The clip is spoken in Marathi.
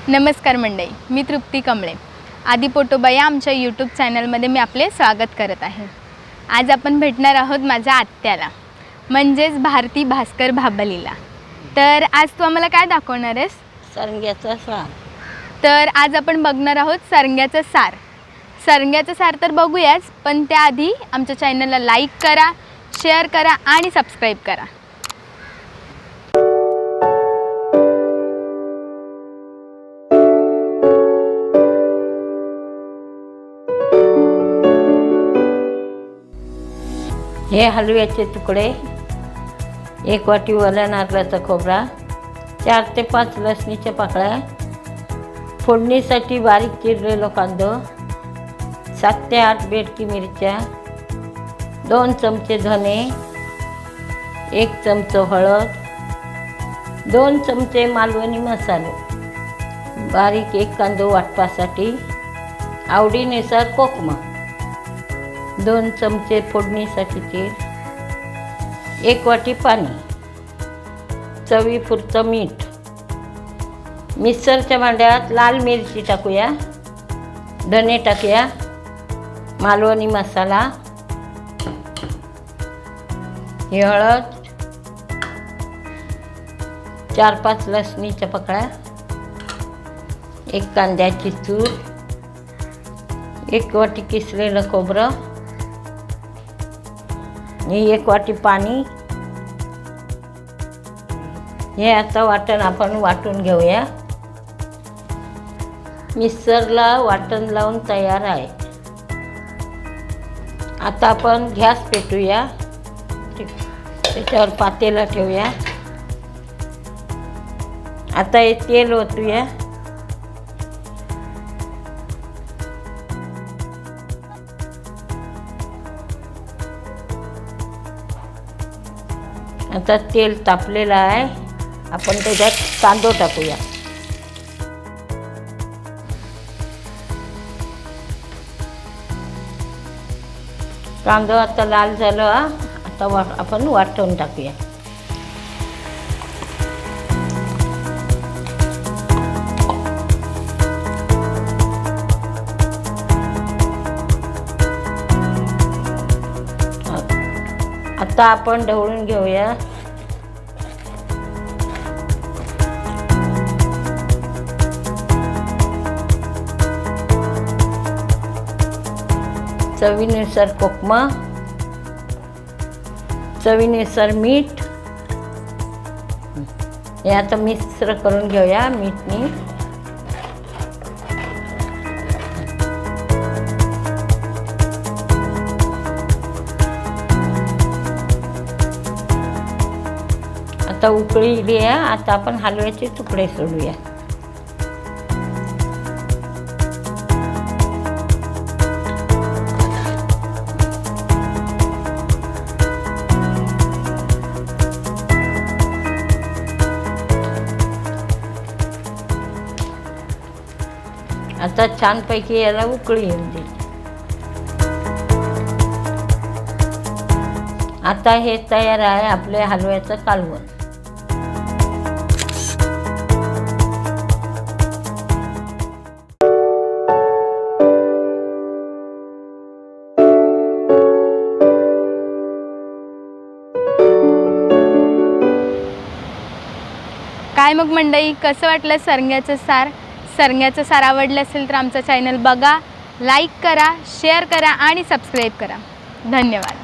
नमस्कार मंडळी, मी तृप्ती कमळे. आदी पोटोबा या आमच्या यूट्यूब चॅनलमध्ये मी आपले स्वागत करत आहे. आज आपण भेटणार आहोत माझ्या आत्याला, म्हणजेच भारती भास्कर भाबलीला. तर आज तू आम्हाला काय दाखवणार आहेस? सरंग्याचा सार. तर आज आपण बघणार आहोत सरंग्याचं सार. सरंग्याचं सार तर बघूयाच, पण त्याआधी आमच्या चॅनलला लाईक करा, शेअर करा आणि सबस्क्राईब करा. हे हलव्याचे तुकडे, 1 वाटी ओल्या नारळाचा खोबरा, 4 ते 5 लसणीच्या पाकळ्या, फोडणीसाठी बारीक चिरलेला कांदा, 7 ते 8 बेडकी मिरच्या, 2 चमचे धने, 1 चमचा हळद, 2 चमचे मालवणी मसाले, बारीक 1 कांदा वाटपासाठी, आवडीनुसार कोकम, 2 चमचे फोडणीसाठी तेल, 1 वाटी पाणी, चवीपुरतं मीठ. मिक्सरच्या भांड्यात लाल मिरची टाकूया, धने टाकूया, मालवणी मसाला, ही हळद, 4-5 लसणीच्या पाकळ्या, 1 कांद्याची चूर, 1 वाटी किसलेलं खोबरं, हे 1 वाटी पाणी. हे आता वाटण आपण वाटून घेऊया. मिक्सरला वाटण लावून तयार आहे. आता आपण गॅस पेटूया, त्याच्यावर पातेला ठेवूया. आता हे तेल ओतूया. आता तेल तापलेलं आहे, आपण त्याच्यात कांदा टाकूया. कांदा आता लाल झाला, आता आपण वाटून टाकूया. आता आपण ढवळून घेऊया. चवीनुसार कोकम, चवीनुसार मीठ. हे आता मिश्र करून घेऊया मीठनी. आता उकळी आहे. आता आपण हलव्याचे तुकडे सोडूया. आता छानपैकी याला उकळी येऊन दे. आता हे तयार आहे आपले हलव्याचं कालवण. काय मग मंडळी, कसं वाटलं सरंग्याचं सार? सरंग्याचं सार आवडलं असेल तर आमचा चॅनल बघा, लाईक करा, शेअर करा आणि सबस्क्राईब करा. धन्यवाद.